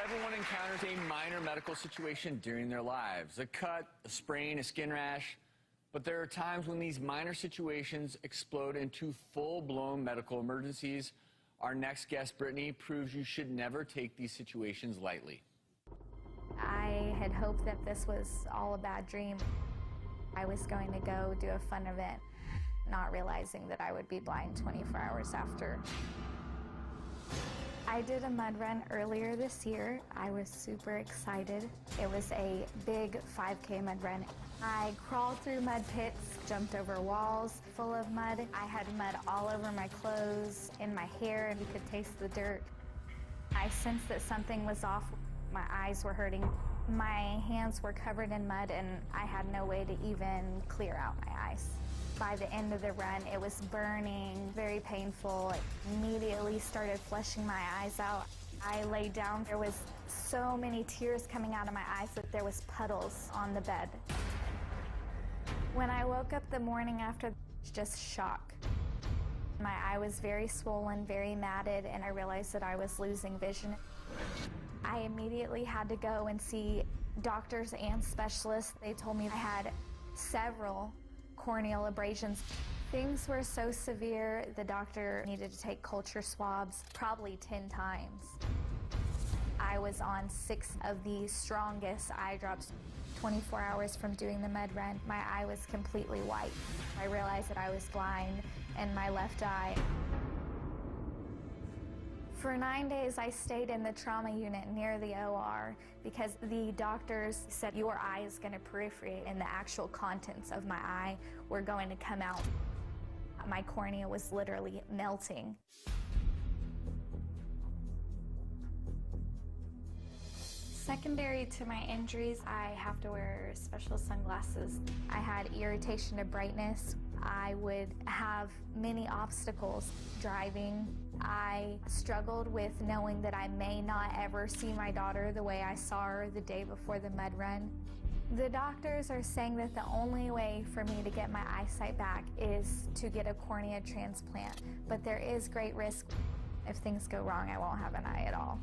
Everyone encounters a minor medical situation during their lives. A cut, a sprain, a skin rash. But there are times when these minor situations explode into full-blown medical emergencies. Our next guest, Brittany, proves you should never take these situations lightly. I had hoped that this was all a bad dream. I was going to go do a fun event, not realizing that I would be blind 24 hours after. I did a mud run earlier this year. I was super excited. It was a big 5K mud run. I crawled through mud pits, jumped over walls full of mud. I had mud all over my clothes, in my hair, and you could taste the dirt. I sensed that something was off. My eyes were hurting. My hands were covered in mud, and I had no way to even clear out my eyes. By the end of the run, it was burning, very painful. It immediately started flushing my eyes out. I laid down. There was so many tears coming out of my eyes that there was puddles on the bed. When I woke up the morning after, just shock. My eye was very swollen, very matted, and I realized that I was losing vision. I immediately had to go and see doctors and specialists. They told me I had several corneal abrasions. Things were so severe, the doctor needed to take culture swabs probably 10 times. I was on 6 of the strongest eye drops. 24 hours from doing the mud run, my eye was completely white. I realized that I was blind in my left eye. For 9 days, I stayed in the trauma unit near the OR because the doctors said your eye is going to perforate and the actual contents of my eye were going to come out. My cornea was literally melting. Secondary to my injuries, I have to wear special sunglasses. I had irritation to brightness. I would have many obstacles driving. I struggled with knowing that I may not ever see my daughter the way I saw her the day before the mud run. The doctors are saying that the only way for me to get my eyesight back is to get a cornea transplant, but there is great risk. If things go wrong, I won't have an eye at all.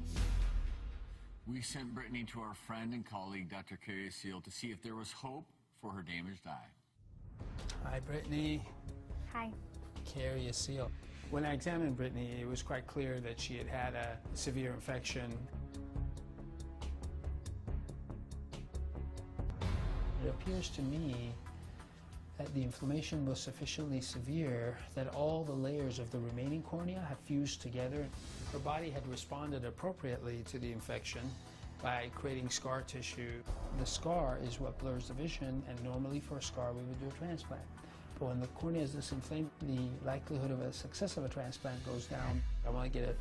We sent Brittany to our friend and colleague, Dr. Assil, to see if there was hope for her damaged eye. Hi, Brittany. Hi. Assil. When I examined Brittany, it was quite clear that she had had a severe infection. It appears to me that the inflammation was sufficiently severe that all the layers of the remaining cornea have fused together. Her body had responded appropriately to the infection by creating scar tissue. The scar is what blurs the vision, and normally for a scar we would do a transplant. But when the cornea is this inflamed, the likelihood of a success of a transplant goes down. I want to get a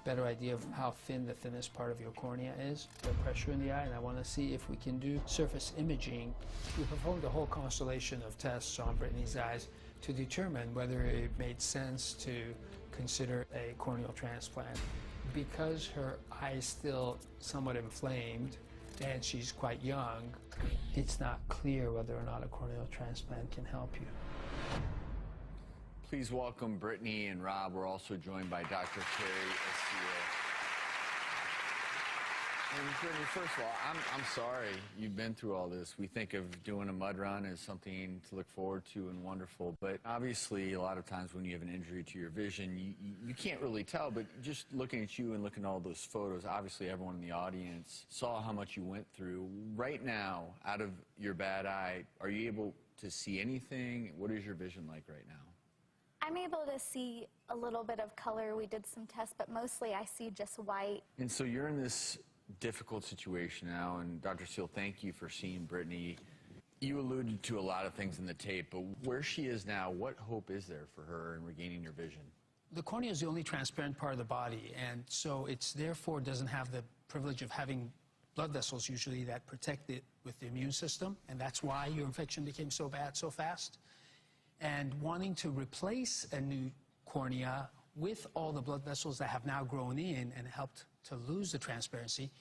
better idea of how thin the thinnest part of your cornea is, the pressure in the eye, and I want to see if we can do surface imaging. We performed a whole constellation of tests on Brittany's eyes to determine whether it made sense to consider a corneal transplant. Because her eye is still somewhat inflamed and she's quite young, it's not clear whether or not a corneal transplant can help you. Please welcome Brittany and Rob. We're also joined by Dr. Assil. And Brittany, first of all, I'm sorry you've been through all this. We think of doing a mud run as something to look forward to and wonderful, but obviously a lot of times when you have an injury to your vision, you can't really tell, but just looking at you and looking at all those photos, obviously everyone in the audience saw how much you went through. Right now, out of your bad eye, are you able to see anything? What is your vision like right now? I'm able to see a little bit of color. We did some tests, but mostly I see just white. And so you're in this difficult situation now, and Dr. Assil, thank you for seeing Brittany. You alluded to a lot of things in the tape, but where she is now, what hope is there for her in regaining her vision? The cornea is the only transparent part of the body, and so it's therefore doesn't have the privilege of having blood vessels usually that protect it with the immune system, and that's why your infection became so bad so fast. And wanting to replace a new cornea with all the blood vessels that have now grown in and helped to lose the transparency,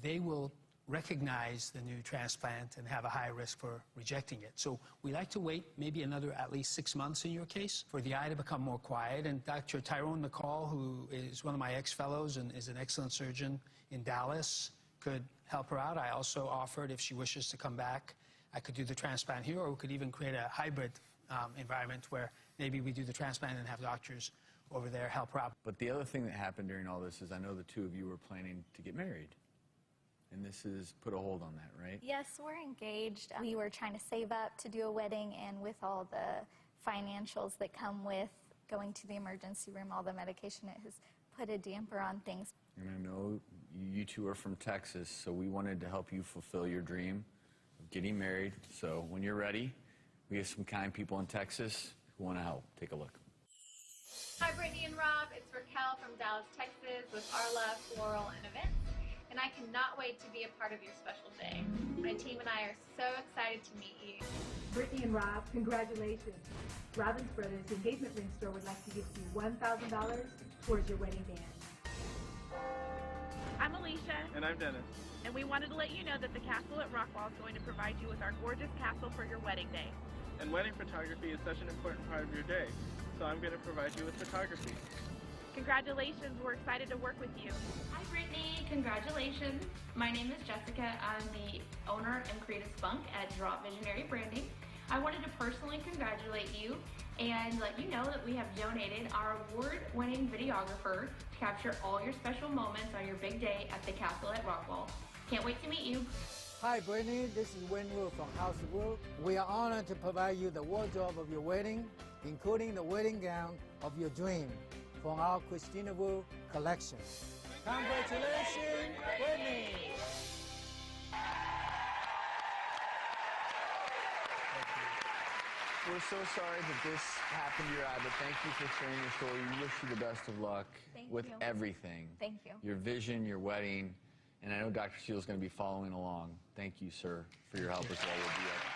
they will recognize the new transplant and have a high risk for rejecting it. So we like to wait maybe another at least 6 months in your case for the eye to become more quiet. And Dr. Tyrone McCall, who is one of my ex-fellows and is an excellent surgeon in Dallas, could help her out. I also offered, if she wishes to come back, I could do the transplant here, or we could even create a hybrid environment where maybe we do the transplant and have doctors over there help her out. But the other thing that happened during all this is I know the two of you were planning to get married. And this has put a hold on that, right? Yes, we're engaged. We were trying to save up to do a wedding, and with all the financials that come with going to the emergency room, all the medication, it has put a damper on things. And I know you two are from Texas, so we wanted to help you fulfill your dream of getting married. So when you're ready, we have some kind people in Texas who want to help. Take a look. Hi, Brittany and Rob. It's Raquel from Dallas, Texas with Arla Floral and Events, and I cannot wait to be a part of your special day. My team and I are so excited to meet you. Brittany and Rob, congratulations. Robbins Brothers Engagement Ring Store would like to give you $1,000 towards your wedding band. I'm Alicia. And I'm Dennis. And we wanted to let you know that the Castle at Rockwall is going to provide you with our gorgeous castle for your wedding day. And wedding photography is such an important part of your day, so I'm going to provide you with photography. Congratulations, we're excited to work with you. Hi, Brittany. Congratulations. My name is Jessica. I'm the owner and creative spunk at Drop Visionary Branding. I wanted to personally congratulate you and let you know that we have donated our award-winning videographer to capture all your special moments on your big day at the Castle at Rockwall. Can't wait to meet you. Hi, Brittany. This is Winwood from House of Wood. We are honored to provide you the wardrobe of your wedding, including the wedding gown of your dream from our Christina Wood collection. Congratulations, Brittany! We're so sorry that this happened to your eye, but thank you for sharing your story. We wish you the best of luck with you. everything. Thank you. Your vision, your wedding, and I know Dr. Seal's going to be following along. Thank you, sir, for your help as well. We'll be up.